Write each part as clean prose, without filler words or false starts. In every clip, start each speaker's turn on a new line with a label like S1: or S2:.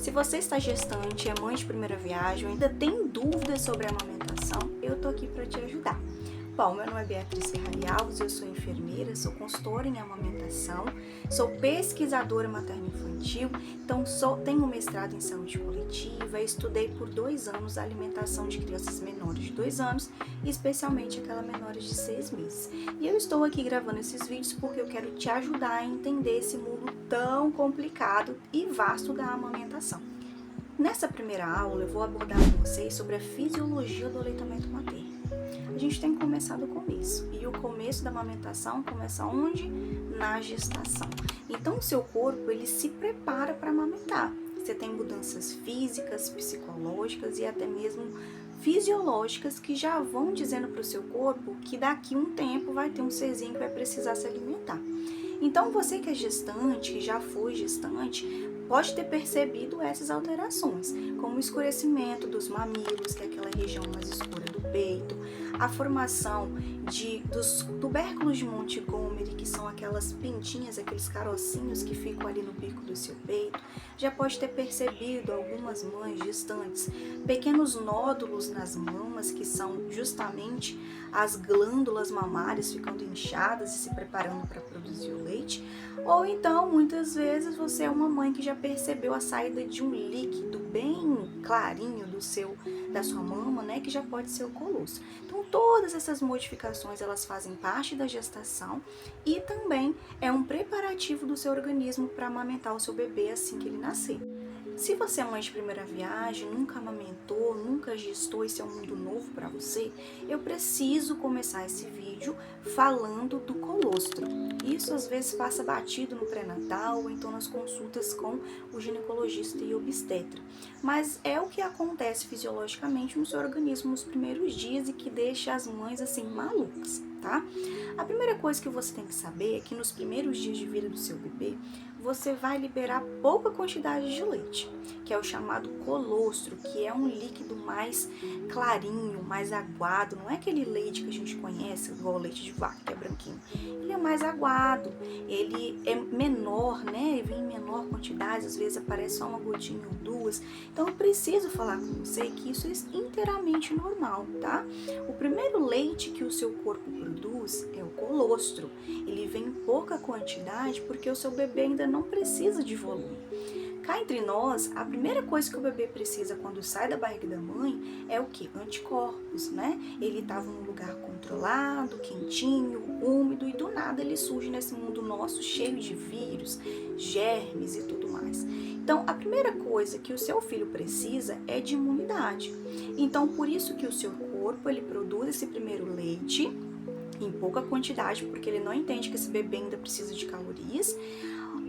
S1: Se você está gestante, é mãe de primeira viagem, ou ainda tem dúvidas sobre a amamentação, eu tô aqui para te ajudar. Bom, meu nome é Beatriz Ferrari Alves, eu sou enfermeira, sou consultora em amamentação, sou pesquisadora materno-infantil, então tenho mestrado em saúde coletiva, estudei por 2 anos a alimentação de crianças menores de 2 anos, especialmente aquelas menores de 6 meses. E eu estou aqui gravando esses vídeos porque eu quero te ajudar a entender esse mundo tão complicado e vasto da amamentação. Nessa primeira aula, eu vou abordar com vocês sobre a fisiologia do aleitamento materno. A gente tem que começar do começo. E o começo da amamentação começa onde? Na gestação. Então, o seu corpo, ele se prepara para amamentar. Você tem mudanças físicas, psicológicas e até mesmo fisiológicas que já vão dizendo para o seu corpo que daqui um tempo vai ter um serzinho que vai precisar se alimentar. Então, você que é gestante, que já foi gestante, pode ter percebido essas alterações, como o escurecimento dos mamilos, que é aquela região mais escura do peito, a formação dos tubérculos de Montgomery, que são aquelas pintinhas, aqueles carocinhos que ficam ali no bico do seu peito. Já pode ter percebido algumas mães gestantes, pequenos nódulos nas mamas, que são justamente as glândulas mamárias ficando inchadas e se preparando para produzir o leite. Ou então, muitas vezes, você é uma mãe que já percebeu a saída de um líquido bem clarinho da sua mama, né, que já pode ser o colostro. Então, todas essas modificações, elas fazem parte da gestação e também é um preparativo do seu organismo para amamentar o seu bebê assim que ele nascer. Se você é mãe de primeira viagem, nunca amamentou, nunca gestou, esse é um mundo novo para você, eu preciso começar esse vídeo falando do colostro. Isso às vezes passa batido no pré-natal ou então nas consultas com o ginecologista e obstetra. Mas é o que acontece fisiologicamente no seu organismo nos primeiros dias e que deixa as mães assim malucas, tá? A primeira coisa que você tem que saber é que nos primeiros dias de vida do seu bebê, você vai liberar pouca quantidade de leite, que é o chamado colostro, que é um líquido mais clarinho, mais aguado. Não é aquele leite que a gente conhece, igual o leite de vaca, que é branquinho. Ele é mais aguado, ele é menor, né? Ele vem em menor quantidade, às vezes aparece só uma gotinha ou duas. Então eu preciso falar com você que isso é inteiramente normal, tá? O primeiro leite que o seu corpo produz é o colostro. Ele vem em pouca quantidade porque o seu bebê ainda não precisa de volume. Cá entre nós, a primeira coisa que o bebê precisa quando sai da barriga da mãe é o quê? Anticorpos, né? Ele estava num lugar controlado, quentinho, úmido e do nada ele surge nesse mundo nosso cheio de vírus, germes e tudo mais. Então, a primeira coisa que o seu filho precisa é de imunidade. Então, por isso que o seu corpo, ele produz esse primeiro leite em pouca quantidade, porque ele não entende que esse bebê ainda precisa de calorias,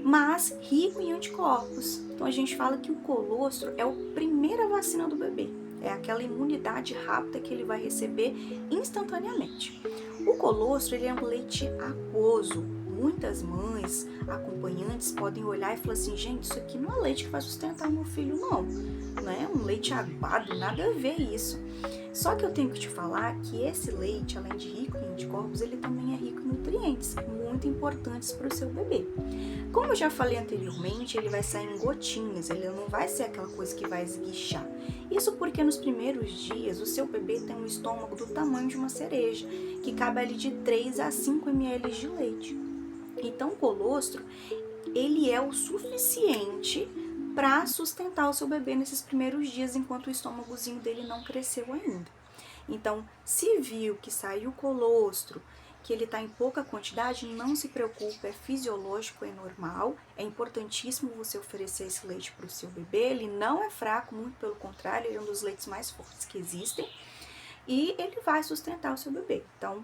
S1: mas rico em anticorpos. Então a gente fala que o colostro é a primeira vacina do bebê, é aquela imunidade rápida que ele vai receber instantaneamente. O colostro, ele é um leite aquoso. Muitas mães, acompanhantes, podem olhar e falar assim, gente, isso aqui não é leite que vai sustentar meu filho, não é um leite aguado, nada a ver isso. Só que eu tenho que te falar que esse leite, além de rico em anticorpos, ele também é rico em nutrientes, muito importantes para o seu bebê. Como eu já falei anteriormente, ele vai sair em gotinhas, ele não vai ser aquela coisa que vai esguichar. Isso porque nos primeiros dias, o seu bebê tem um estômago do tamanho de uma cereja, que cabe ali de 3 a 5 ml de leite. Então, o colostro, ele é o suficiente para sustentar o seu bebê nesses primeiros dias, enquanto o estômagozinho dele não cresceu ainda. Então, se viu que saiu colostro, que ele está em pouca quantidade, não se preocupe, é fisiológico, é normal, é importantíssimo você oferecer esse leite para o seu bebê, ele não é fraco, muito pelo contrário, ele é um dos leites mais fortes que existem, e ele vai sustentar o seu bebê. Então,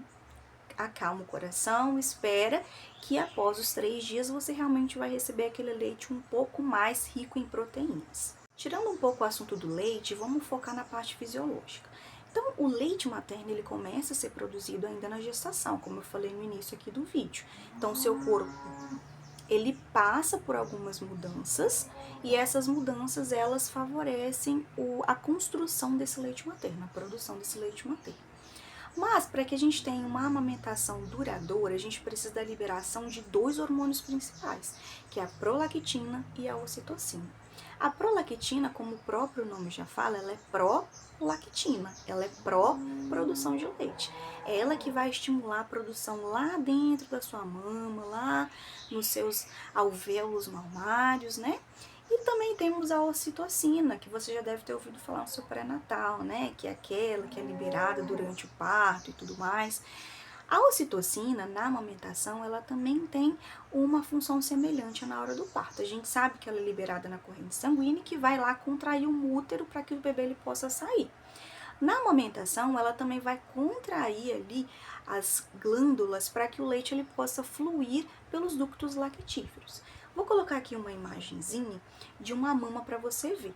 S1: acalma o coração, espera que após os 3 dias você realmente vai receber aquele leite um pouco mais rico em proteínas. Tirando um pouco o assunto do leite, vamos focar na parte fisiológica. Então, o leite materno, ele começa a ser produzido ainda na gestação, como eu falei no início aqui do vídeo. Então, o seu corpo, ele passa por algumas mudanças e essas mudanças, elas favorecem a construção desse leite materno, a produção desse leite materno. Mas, para que a gente tenha uma amamentação duradoura, a gente precisa da liberação de 2 hormônios principais, que é a prolactina e a ocitocina. A prolactina, como o próprio nome já fala, ela é pró-lactina, ela é pró-produção de leite. É ela que vai estimular a produção lá dentro da sua mama, lá nos seus alvéolos mamários, né? E também temos a ocitocina, que você já deve ter ouvido falar no seu pré-natal, né? Que é aquela que é liberada durante o parto e tudo mais. A ocitocina, na amamentação, ela também tem uma função semelhante na hora do parto. A gente sabe que ela é liberada na corrente sanguínea e que vai lá contrair o útero para que o bebê ele possa sair. Na amamentação, ela também vai contrair ali as glândulas para que o leite ele possa fluir pelos ductos lactíferos. Vou colocar aqui uma imagenzinha de uma mama para você ver.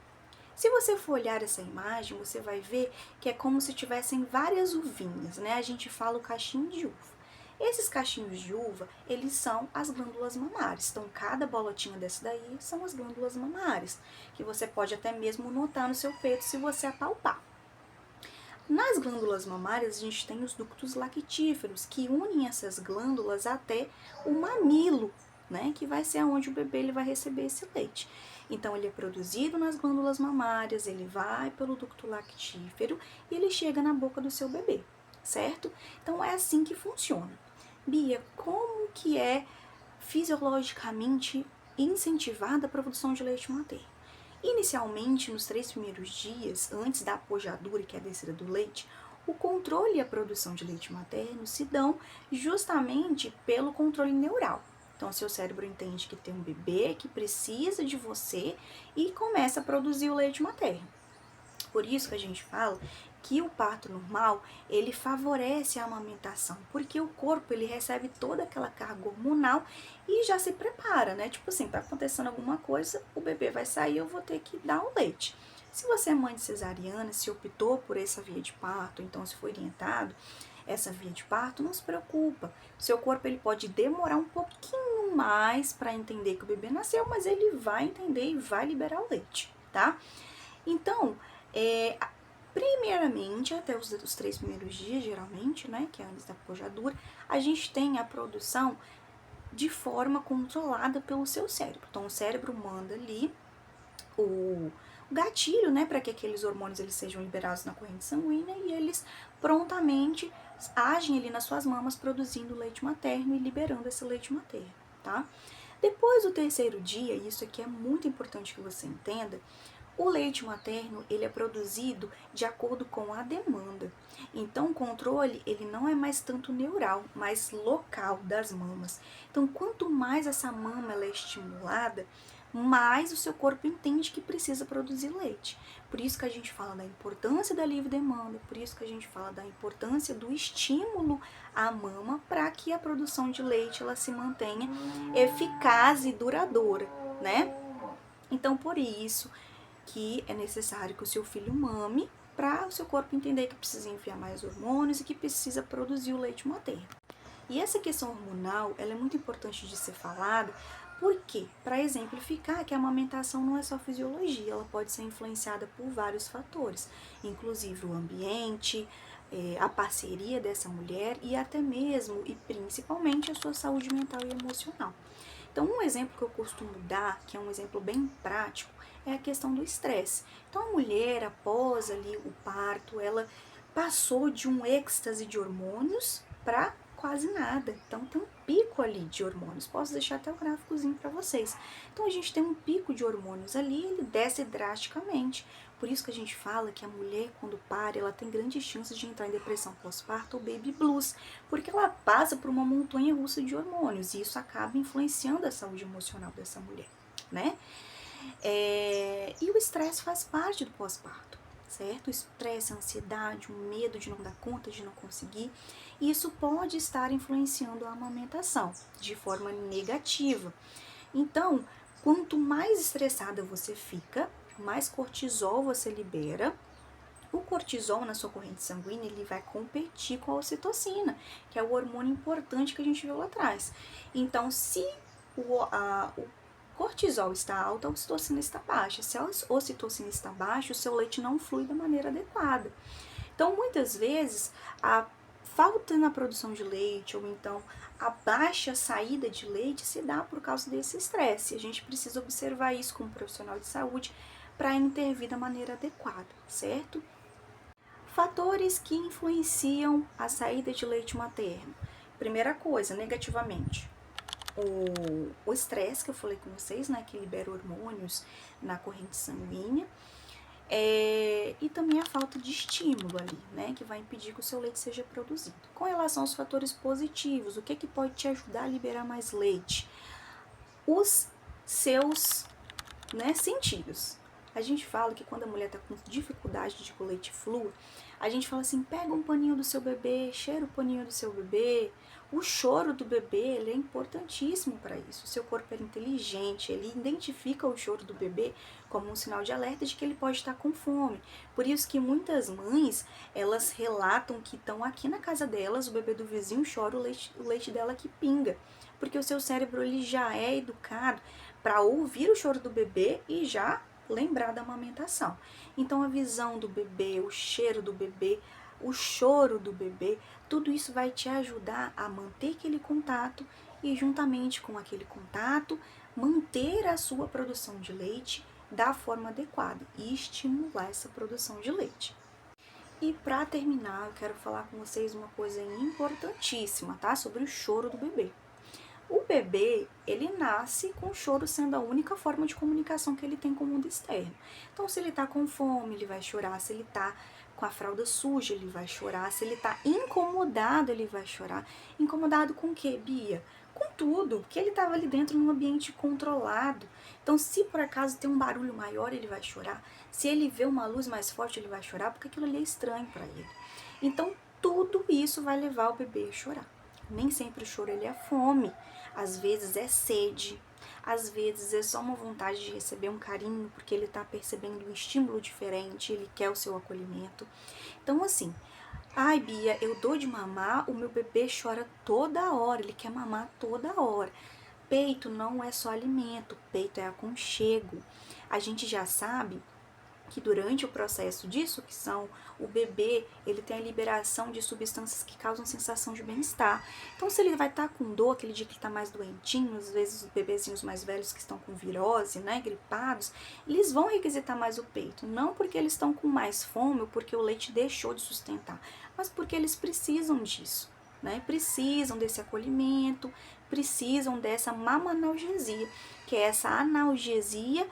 S1: Se você for olhar essa imagem, você vai ver que é como se tivessem várias uvinhas, né? A gente fala o cachinho de uva. Esses cachinhos de uva, eles são as glândulas mamárias. Então, cada bolotinha dessa daí são as glândulas mamárias, que você pode até mesmo notar no seu peito se você apalpar. Nas glândulas mamárias, a gente tem os ductos lactíferos, que unem essas glândulas até o mamilo, né? Que vai ser onde o bebê ele vai receber esse leite. Então, ele é produzido nas glândulas mamárias, ele vai pelo ducto lactífero e ele chega na boca do seu bebê, certo? Então, é assim que funciona. Bia, como que é fisiologicamente incentivada a produção de leite materno? Inicialmente, nos 3 primeiros dias, antes da apojadura, que é a descida do leite, o controle e a produção de leite materno se dão justamente pelo controle neural. Então, seu cérebro entende que tem um bebê que precisa de você e começa a produzir o leite materno. Por isso que a gente fala que o parto normal, ele favorece a amamentação, porque o corpo, ele recebe toda aquela carga hormonal e já se prepara, né? Tipo assim, tá acontecendo alguma coisa, o bebê vai sair, eu vou ter que dar o leite. Se você é mãe de cesariana, se optou por essa via de parto, então se foi orientado essa via de parto, não se preocupa. Seu corpo, ele pode demorar um pouquinho mais para entender que o bebê nasceu, mas ele vai entender e vai liberar o leite, tá? Então, primeiramente, até os 3 primeiros dias, geralmente, né, que é antes da pojadura, a gente tem a produção de forma controlada pelo seu cérebro. Então, o cérebro manda ali o gatilho, né, para que aqueles hormônios eles sejam liberados na corrente sanguínea e eles prontamente agem ali nas suas mamas, produzindo leite materno e liberando esse leite materno, tá? Depois do 3º dia, e isso aqui é muito importante que você entenda, o leite materno, ele é produzido de acordo com a demanda. Então, o controle, ele não é mais tanto neural, mas local das mamas. Então, quanto mais essa mama ela é estimulada, mais o seu corpo entende que precisa produzir leite. Por isso que a gente fala da importância da livre demanda, por isso que a gente fala da importância do estímulo à mama para que a produção de leite ela se mantenha eficaz e duradoura, né? Então, por isso que é necessário que o seu filho mame para o seu corpo entender que precisa enfiar mais hormônios e que precisa produzir o leite materno. E essa questão hormonal, ela é muito importante de ser falada, porque, para exemplificar que a amamentação não é só fisiologia, ela pode ser influenciada por vários fatores, inclusive o ambiente, a parceria dessa mulher e até mesmo e principalmente a sua saúde mental e emocional. Então, um exemplo que eu costumo dar, que é um exemplo bem prático, é a questão do estresse. Então, a mulher, após ali o parto, ela passou de um êxtase de hormônios para quase nada. Então, tem um pico ali de hormônios. Posso deixar até o gráficozinho para vocês. Então, a gente tem um pico de hormônios ali, ele desce drasticamente. Por isso que a gente fala que a mulher, quando para, ela tem grandes chances de entrar em depressão pós-parto ou baby blues, porque ela passa por uma montanha russa de hormônios e isso acaba influenciando a saúde emocional dessa mulher, né? E o estresse faz parte do pós-parto, certo? O estresse, a ansiedade, o medo de não dar conta, de não conseguir, isso pode estar influenciando a amamentação de forma negativa. Então, quanto mais estressada você fica, mais cortisol você libera. O cortisol na sua corrente sanguínea, ele vai competir com a ocitocina, que é o hormônio importante que a gente viu lá atrás. Então, se o cortisol está alto, a ocitocina está baixa. Se a ocitocina está baixa, o seu leite não flui da maneira adequada. Então, muitas vezes, a falta na produção de leite ou então a baixa saída de leite se dá por causa desse estresse. A gente precisa observar isso como profissional de saúde para intervir da maneira adequada, certo? Fatores que influenciam a saída de leite materno. Primeira coisa, negativamente, o estresse que eu falei com vocês, né, que libera hormônios na corrente sanguínea, e também a falta de estímulo ali, né, que vai impedir que o seu leite seja produzido. Com relação aos fatores positivos, o que pode te ajudar a liberar mais leite? Os seus, né, sentidos. A gente fala que quando a mulher tá com dificuldade de que o leite flua, a gente fala assim, pega um paninho do seu bebê, cheira o paninho do seu bebê. O choro do bebê, ele é importantíssimo para isso. O seu corpo é inteligente, ele identifica o choro do bebê como um sinal de alerta de que ele pode estar com fome. Por isso que muitas mães, elas relatam que estão aqui na casa delas, o bebê do vizinho chora, o leite dela que pinga. Porque o seu cérebro, ele já é educado para ouvir o choro do bebê e já lembrar da amamentação. Então a visão do bebê, o cheiro do bebê, o choro do bebê, tudo isso vai te ajudar a manter aquele contato e juntamente com aquele contato, manter a sua produção de leite da forma adequada e estimular essa produção de leite. E para terminar, eu quero falar com vocês uma coisa importantíssima, tá? Sobre o choro do bebê. O bebê, ele nasce com o choro sendo a única forma de comunicação que ele tem com o mundo externo. Então, se ele tá com fome, ele vai chorar. Se ele tá com a fralda suja, ele vai chorar. Se ele tá incomodado, ele vai chorar. Incomodado com o quê, Bia? Com tudo, porque ele tava ali dentro num ambiente controlado. Então, se por acaso tem um barulho maior, ele vai chorar. Se ele vê uma luz mais forte, ele vai chorar, porque aquilo ali é estranho para ele. Então, tudo isso vai levar o bebê a chorar. Nem sempre o choro ele é fome, às vezes é sede, às vezes é só uma vontade de receber um carinho, porque ele está percebendo um estímulo diferente, ele quer o seu acolhimento. Então assim, ai Bia, eu dou de mamar, o meu bebê chora toda hora, ele quer mamar toda hora. Peito não é só alimento, peito é aconchego. A gente já sabe que durante o processo disso, que são o bebê, ele tem a liberação de substâncias que causam sensação de bem-estar. Então, se ele vai estar com dor, aquele dia que ele está mais doentinho, às vezes os bebezinhos mais velhos que estão com virose, né, gripados, eles vão requisitar mais o peito, não porque eles estão com mais fome ou porque o leite deixou de sustentar, mas porque eles precisam disso, né, precisam desse acolhimento, precisam dessa mamanalgesia, que é essa analgesia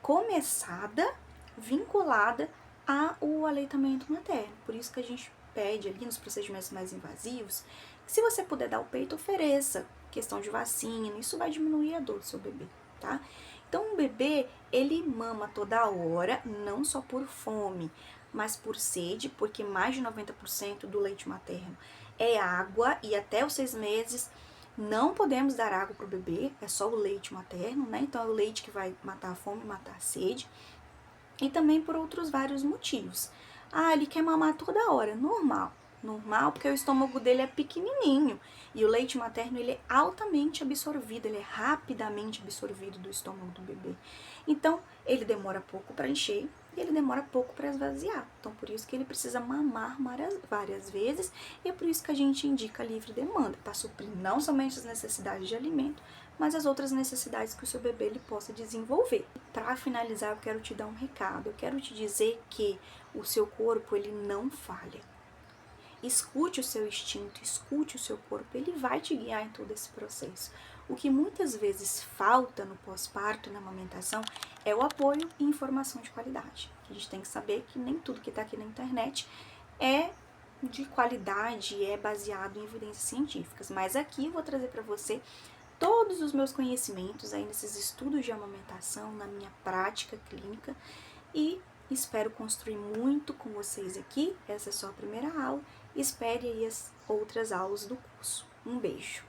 S1: começada vinculada ao aleitamento materno. Por isso que a gente pede ali nos procedimentos mais invasivos, que se você puder dar o peito, ofereça. Questão de vacina, isso vai diminuir a dor do seu bebê, tá? Então, o bebê, ele mama toda hora, não só por fome, mas por sede, porque mais de 90% do leite materno é água e até os 6 meses não podemos dar água para o bebê, é só o leite materno, né? Então, é o leite que vai matar a fome, matar a sede. E também por outros vários motivos. Ah, ele quer mamar toda hora, normal. Normal porque o estômago dele é pequenininho e o leite materno ele é altamente absorvido, ele é rapidamente absorvido do estômago do bebê. Então, ele demora pouco para encher e ele demora pouco para esvaziar. Então, por isso que ele precisa mamar várias vezes e é por isso que a gente indica livre demanda, para suprir não somente as necessidades de alimento, mas as outras necessidades que o seu bebê ele possa desenvolver. Para finalizar, eu quero te dar um recado. Eu quero te dizer que o seu corpo ele não falha. Escute o seu instinto, escute o seu corpo, ele vai te guiar em todo esse processo. O que muitas vezes falta no pós-parto, na amamentação, é o apoio e informação de qualidade. A gente tem que saber que nem tudo que está aqui na internet é de qualidade, é baseado em evidências científicas. Mas aqui eu vou trazer para você todos os meus conhecimentos aí nesses estudos de amamentação, na minha prática clínica e espero construir muito com vocês aqui. Essa é só a primeira aula. Espere aí as outras aulas do curso. Um beijo!